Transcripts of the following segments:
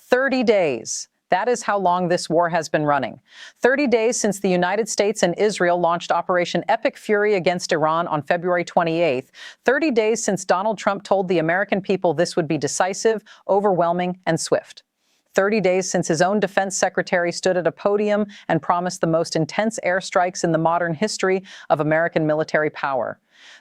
30 days. That is how long this war has been running. 30 days since the United States and Israel launched Operation Epic Fury against Iran on February 28th. 30 days since Donald Trump told the American people this would be decisive, overwhelming, and swift. 30 days since his own defense secretary stood at a podium and promised the most intense airstrikes in the modern history of American military power.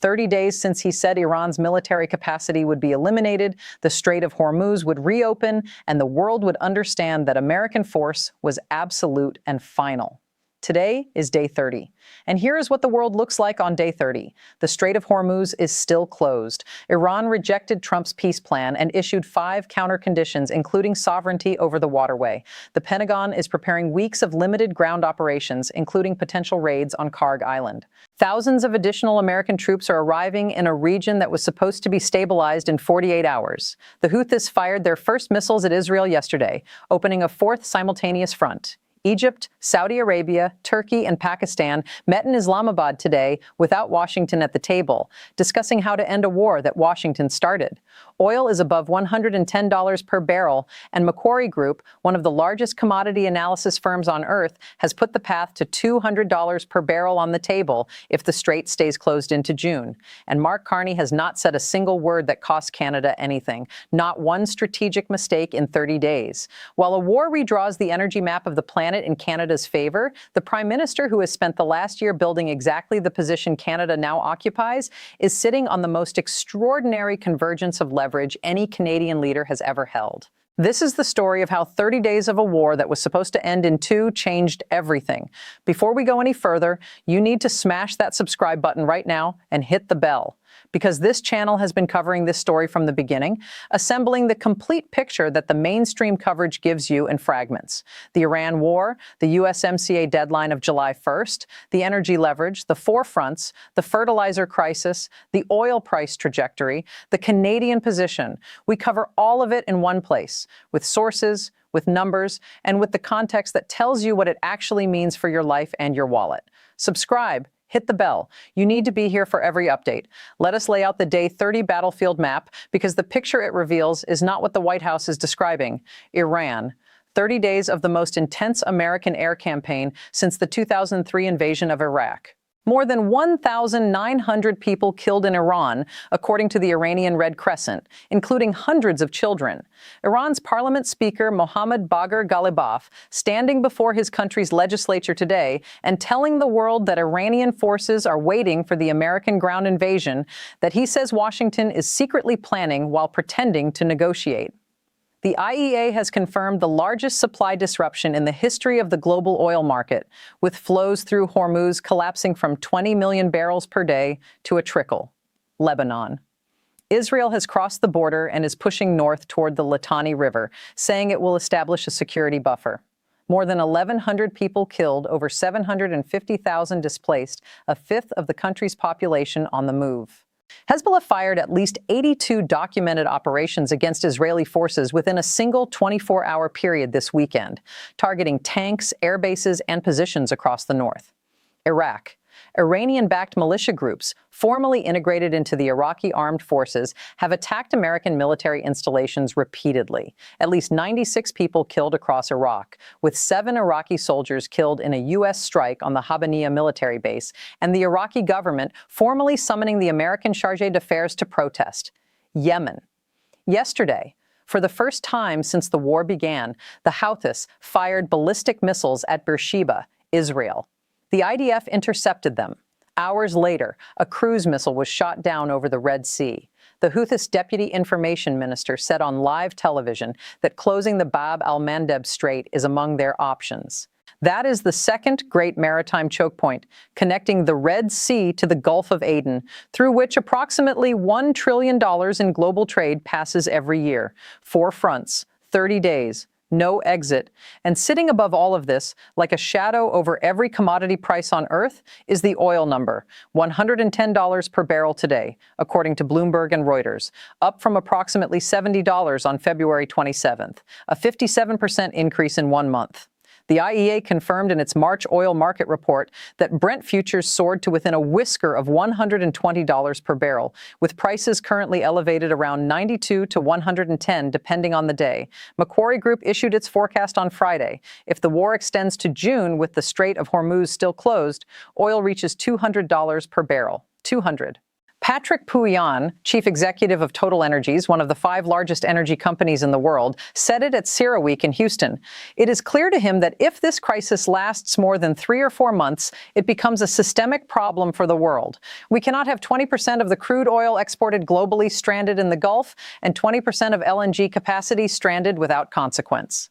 30 days since he said Iran's military capacity would be eliminated, the Strait of Hormuz would reopen, and the world would understand that American force was absolute and final. Today is day 30. And here is what the world looks like on day 30. The Strait of Hormuz is still closed. Iran rejected Trump's peace plan and issued 5 counter-conditions, including sovereignty over the waterway. The Pentagon is preparing weeks of limited ground operations, including potential raids on Karg Island. Thousands of additional American troops are arriving in a region that was supposed to be stabilized in 48 hours. The Houthis fired their first missiles at Israel yesterday, opening a 4th simultaneous front. Egypt, Saudi Arabia, Turkey, and Pakistan met in Islamabad today without Washington at the table, discussing how to end a war that Washington started. Oil is above $110 per barrel, and Macquarie Group, one of the largest commodity analysis firms on earth, has put the path to $200 per barrel on the table if the strait stays closed into June. And Mark Carney has not said a single word that costs Canada anything, not one strategic mistake in 30 days. While a war redraws the energy map of the planet in Canada's favor, the Prime Minister, who has spent the last year building exactly the position Canada now occupies, is sitting on the most extraordinary convergence of leverage any Canadian leader has ever held. This is the story of how 30 days of a war that was supposed to end in 2 changed everything. Before we go any further, you need to smash that subscribe button right now and hit the bell, because this channel has been covering this story from the beginning, assembling the complete picture that the mainstream coverage gives you in fragments. The Iran war, the USMCA deadline of July 1st, the energy leverage, the 4 fronts, the fertilizer crisis, the oil price trajectory, the Canadian position. We cover all of it in one place, with sources, with numbers, and with the context that tells you what it actually means for your life and your wallet. Subscribe. Hit the bell. You need to be here for every update. Let us lay out the day 30 battlefield map, because the picture it reveals is not what the White House is describing. Iran. 30 days of the most intense American air campaign since the 2003 invasion of Iraq. More than 1,900 people killed in Iran, according to the Iranian Red Crescent, including hundreds of children. Iran's parliament speaker Mohammad Bagher Ghalibaf standing before his country's legislature today and telling the world that Iranian forces are waiting for the American ground invasion that he says Washington is secretly planning while pretending to negotiate. The IEA has confirmed the largest supply disruption in the history of the global oil market, with flows through Hormuz collapsing from 20 million barrels per day to a trickle. Lebanon. Israel has crossed the border and is pushing north toward the Litani River, saying it will establish a security buffer. More than 1,100 people killed, over 750,000 displaced, a fifth of the country's population on the move. Hezbollah fired at least 82 documented operations against Israeli forces within a single 24-hour period this weekend, targeting tanks, air bases, and positions across the north. Iraq. Iranian-backed militia groups, formally integrated into the Iraqi armed forces, have attacked American military installations repeatedly. At least 96 people killed across Iraq, with 7 Iraqi soldiers killed in a U.S. strike on the Habaniya military base, and the Iraqi government formally summoning the American chargé d'affaires to protest. Yemen. Yesterday, for the first time since the war began, the Houthis fired ballistic missiles at Beersheba, Israel. The IDF intercepted them. Hours later, a cruise missile was shot down over the Red Sea. The Houthis deputy information minister said on live television that closing the Bab al-Mandeb Strait is among their options. That is the second great maritime choke point, connecting the Red Sea to the Gulf of Aden, through which approximately $1 trillion in global trade passes every year. 4 fronts, 30 days. No exit. And sitting above all of this, like a shadow over every commodity price on earth, is the oil number, $110 per barrel today, according to Bloomberg and Reuters, up from approximately $70 on February 27th, a 57% increase in 1 month. The IEA confirmed in its March oil market report that Brent futures soared to within a whisker of $120 per barrel, with prices currently elevated around $92 to $110 depending on the day. Macquarie Group issued its forecast on Friday. If the war extends to June with the Strait of Hormuz still closed, oil reaches $200 per barrel. 200. Patrick Pouyanné, chief executive of Total Energies, one of the 5 largest energy companies in the world, said it at CERAWeek in Houston. It is clear to him that if this crisis lasts more than 3 or 4 months, it becomes a systemic problem for the world. We cannot have 20% of the crude oil exported globally stranded in the Gulf and 20% of LNG capacity stranded without consequence.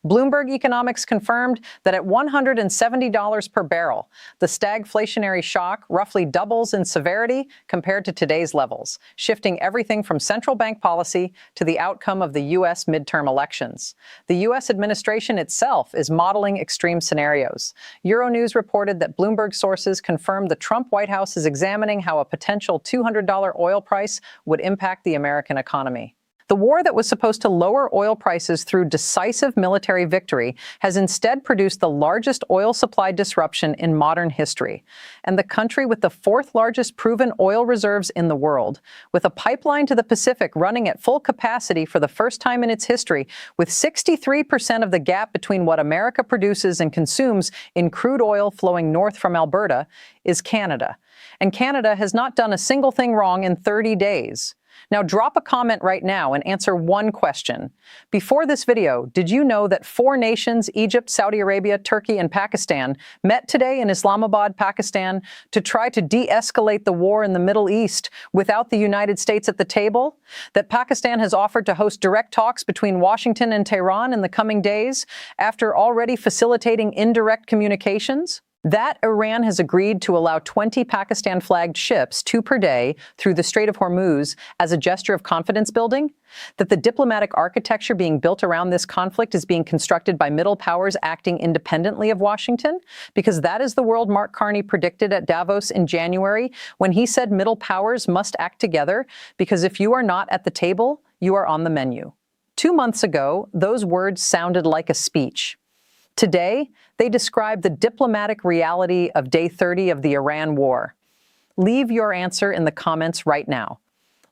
Bloomberg Economics confirmed that at $170 per barrel, the stagflationary shock roughly doubles in severity compared to today's levels, shifting everything from central bank policy to the outcome of the U.S. midterm elections. The U.S. administration itself is modeling extreme scenarios. Euronews reported that Bloomberg sources confirmed the Trump White House is examining how a potential $200 oil price would impact the American economy. The war that was supposed to lower oil prices through decisive military victory has instead produced the largest oil supply disruption in modern history. And the country with the 4th largest proven oil reserves in the world, with a pipeline to the Pacific running at full capacity for the first time in its history, with 63% of the gap between what America produces and consumes in crude oil flowing north from Alberta, is Canada. And Canada has not done a single thing wrong in 30 days. Now drop a comment right now and answer one question. Before this video, did you know that 4 nations, Egypt, Saudi Arabia, Turkey, and Pakistan, met today in Islamabad, Pakistan, to try to de-escalate the war in the Middle East without the United States at the table? That Pakistan has offered to host direct talks between Washington and Tehran in the coming days after already facilitating indirect communications? That Iran has agreed to allow 20 Pakistan-flagged ships, 2 per day, through the Strait of Hormuz as a gesture of confidence building? That the diplomatic architecture being built around this conflict is being constructed by middle powers acting independently of Washington? Because that is the world Mark Carney predicted at Davos in January when he said middle powers must act together, because if you are not at the table, you are on the menu. 2 months ago, those words sounded like a speech. Today, they describe the diplomatic reality of day 30 of the Iran war. Leave your answer in the comments right now.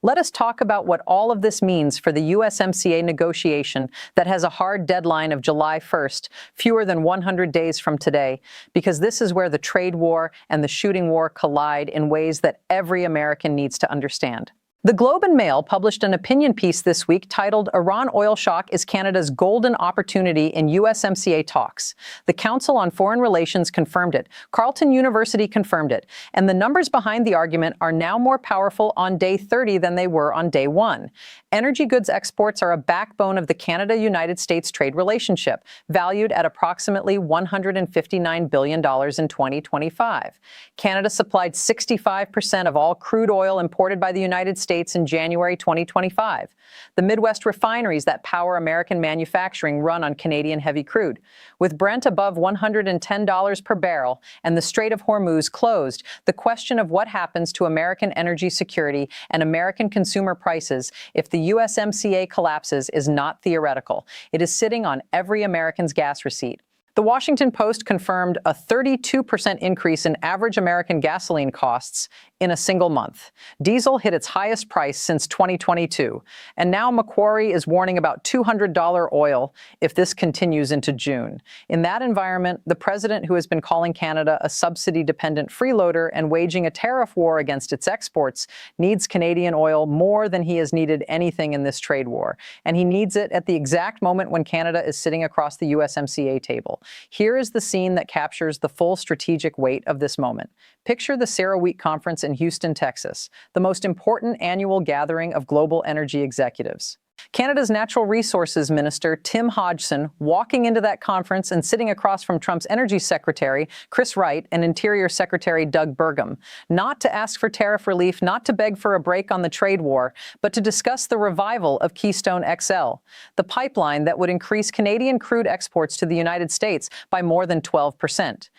Let us talk about what all of this means for the USMCA negotiation that has a hard deadline of July 1st, fewer than 100 days from today, because this is where the trade war and the shooting war collide in ways that every American needs to understand. The Globe and Mail published an opinion piece this week titled "Iran Oil Shock is Canada's Golden Opportunity in USMCA Talks." The Council on Foreign Relations confirmed it. Carleton University confirmed it. And the numbers behind the argument are now more powerful on day 30 than they were on day 1. Energy goods exports are a backbone of the Canada-United States trade relationship, valued at approximately $159 billion in 2025. Canada supplied 65% of all crude oil imported by the United States in January 2025. The Midwest refineries that power American manufacturing run on Canadian heavy crude. With Brent above $110 per barrel and the Strait of Hormuz closed, the question of what happens to American energy security and American consumer prices if the USMCA collapses is not theoretical. It is sitting on every American's gas receipt. The Washington Post confirmed a 32% increase in average American gasoline costs in a single month. Diesel hit its highest price since 2022, and now Macquarie is warning about $200 oil if this continues into June. In that environment, the president, who has been calling Canada a subsidy-dependent freeloader and waging a tariff war against its exports, needs Canadian oil more than he has needed anything in this trade war. And he needs it at the exact moment when Canada is sitting across the USMCA table. Here is the scene that captures the full strategic weight of this moment. Picture the CERAWeek conference in Houston, Texas, the most important annual gathering of global energy executives. Canada's Natural Resources Minister, Tim Hodgson, walking into that conference and sitting across from Trump's Energy Secretary, Chris Wright, and Interior Secretary Doug Burgum, not to ask for tariff relief, not to beg for a break on the trade war, but to discuss the revival of Keystone XL, the pipeline that would increase Canadian crude exports to the United States by more than 12%.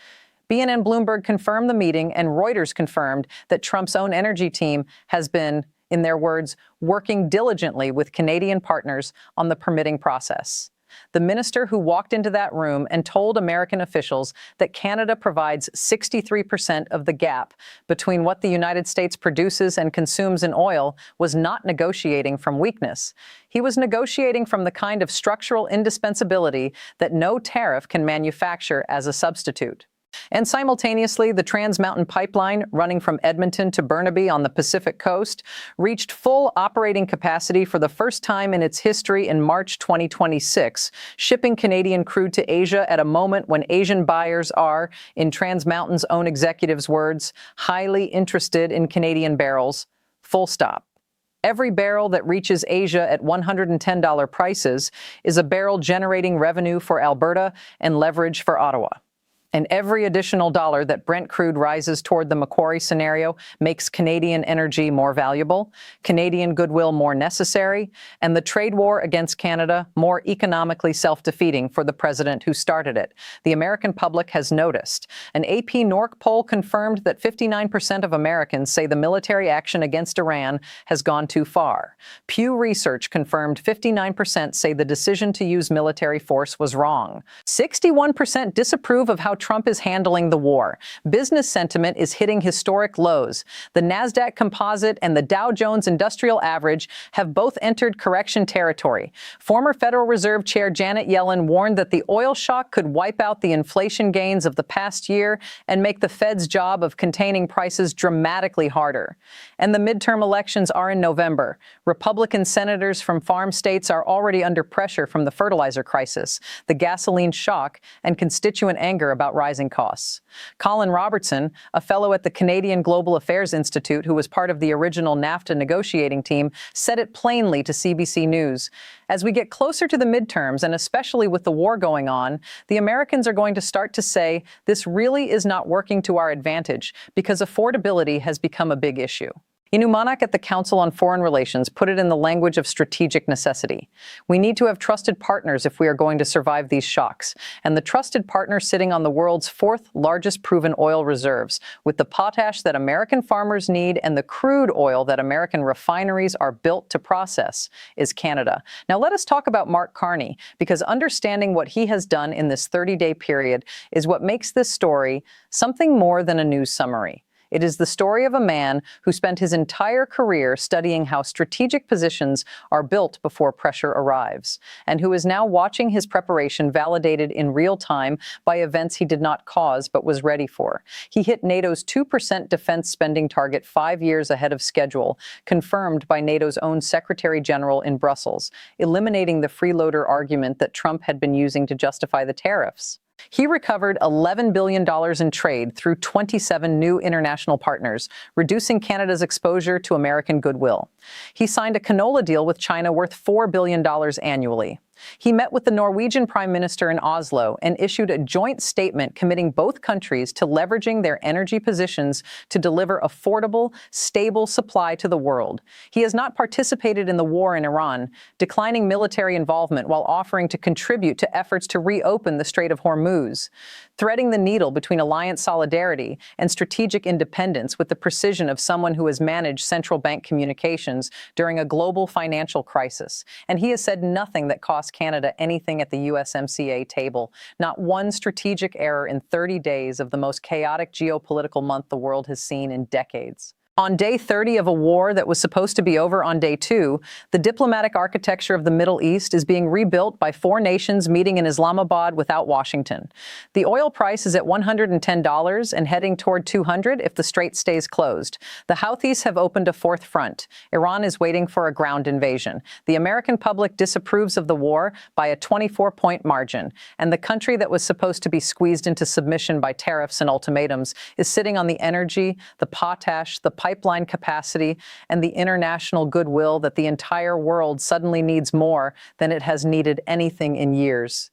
BNN Bloomberg confirmed the meeting, and Reuters confirmed that Trump's own energy team has been, in their words, working diligently with Canadian partners on the permitting process. the minister who walked into that room and told American officials that Canada provides 63% of the gap between what the United States produces and consumes in oil, was not negotiating from weakness. He was negotiating from the kind of structural indispensability that no tariff can manufacture as a substitute. And simultaneously, the Trans Mountain Pipeline, running from Edmonton to Burnaby on the Pacific coast, reached full operating capacity for the first time in its history in March 2026, shipping Canadian crude to Asia at a moment when Asian buyers are, in Trans Mountain's own executives' words, highly interested in Canadian barrels. Full stop. Every barrel that reaches Asia at $110 prices is a barrel generating revenue for Alberta and leverage for Ottawa. And every additional dollar that Brent crude rises toward the Macquarie scenario makes Canadian energy more valuable, Canadian goodwill more necessary, and the trade war against Canada more economically self-defeating for the president who started it. The American public has noticed. An AP NORC poll confirmed that 59% of Americans say the military action against Iran has gone too far. Pew Research confirmed 59% say the decision to use military force was wrong. 61% disapprove of how Trump is handling the war. Business sentiment is hitting historic lows. The Nasdaq Composite and the Dow Jones Industrial Average have both entered correction territory. Former Federal Reserve Chair Janet Yellen warned that the oil shock could wipe out the inflation gains of the past year and make the Fed's job of containing prices dramatically harder. And the midterm elections are in November. Republican senators from farm states are already under pressure from the fertilizer crisis, the gasoline shock, and constituent anger about rising costs. Colin Robertson, a fellow at the Canadian Global Affairs Institute who was part of the original NAFTA negotiating team, said it plainly to CBC News. As we get closer to the midterms, and especially with the war going on, the Americans are going to start to say this really is not working to our advantage because affordability has become a big issue. Inumanak at the Council on Foreign Relations put it in the language of strategic necessity. We need to have trusted partners if we are going to survive these shocks, and the trusted partner sitting on the world's fourth largest proven oil reserves, with the potash that American farmers need and the crude oil that American refineries are built to process, is Canada. Now let us talk about Mark Carney, because understanding what he has done in this 30-day period is what makes this story something more than a news summary. It is the story of a man who spent his entire career studying how strategic positions are built before pressure arrives, and who is now watching his preparation validated in real time by events he did not cause but was ready for. He hit NATO's 2% defense spending target 5 years ahead of schedule, confirmed by NATO's own Secretary General in Brussels, eliminating the freeloader argument that Trump had been using to justify the tariffs. He recovered $11 billion in trade through 27 new international partners, reducing Canada's exposure to American goodwill. He signed a canola deal with China worth $4 billion annually. He met with the Norwegian Prime Minister in Oslo and issued a joint statement committing both countries to leveraging their energy positions to deliver affordable, stable supply to the world. He has not participated in the war in Iran, declining military involvement while offering to contribute to efforts to reopen the Strait of Hormuz, threading the needle between alliance solidarity and strategic independence with the precision of someone who has managed central bank communications during a global financial crisis. And he has said nothing that costs Canada anything at the USMCA table. Not one strategic error in 30 days of the most chaotic geopolitical month the world has seen in decades. On day 30 of a war that was supposed to be over on day 2, the diplomatic architecture of the Middle East is being rebuilt by 4 nations meeting in Islamabad without Washington. The oil price is at $110 and heading toward $200 if the strait stays closed. The Houthis have opened a 4th front. Iran is waiting for a ground invasion. The American public disapproves of the war by a 24-point margin, and the country that was supposed to be squeezed into submission by tariffs and ultimatums is sitting on the energy, the potash, the pipeline capacity, and the international goodwill that the entire world suddenly needs more than it has needed anything in years.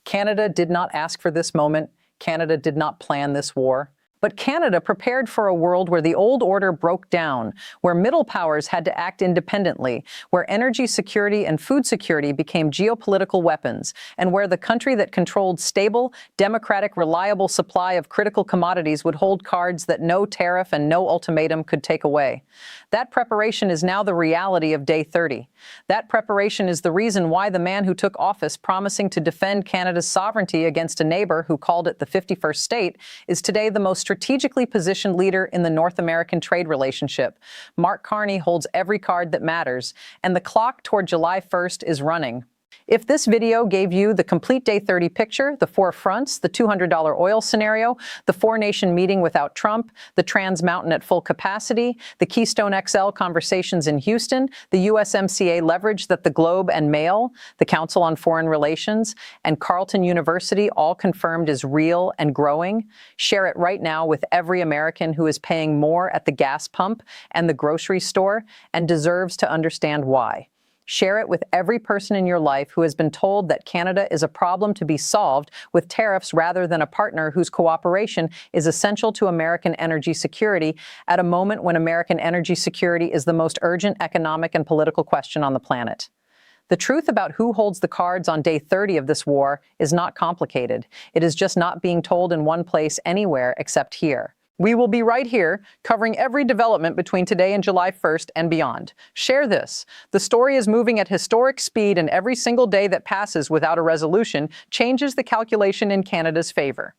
Canada did not ask for this moment. Canada did not plan this war. But Canada prepared for a world where the old order broke down, where middle powers had to act independently, where energy security and food security became geopolitical weapons, and where the country that controlled stable, democratic, reliable supply of critical commodities would hold cards that no tariff and no ultimatum could take away. That preparation is now the reality of Day 30. That preparation is the reason why the man who took office promising to defend Canada's sovereignty against a neighbor who called it the 51st state is today the most strategically positioned leader in the North American trade relationship. Mark Carney holds every card that matters, and the clock toward July 1st is running. If this video gave you the complete Day 30 picture, the four fronts, the $200 oil scenario, the four-nation meeting without Trump, the Trans Mountain at full capacity, the Keystone XL conversations in Houston, the USMCA leverage that the Globe and Mail, the Council on Foreign Relations, and Carleton University all confirmed is real and growing, share it right now with every American who is paying more at the gas pump and the grocery store and deserves to understand why. Share it with every person in your life who has been told that Canada is a problem to be solved with tariffs rather than a partner whose cooperation is essential to American energy security at a moment when American energy security is the most urgent economic and political question on the planet. The truth about who holds the cards on Day 30 of this war is not complicated. It is just not being told in one place anywhere except here. We will be right here, covering every development between today and July 1st and beyond. Share this. The story is moving at historic speed, and every single day that passes without a resolution changes the calculation in Canada's favor.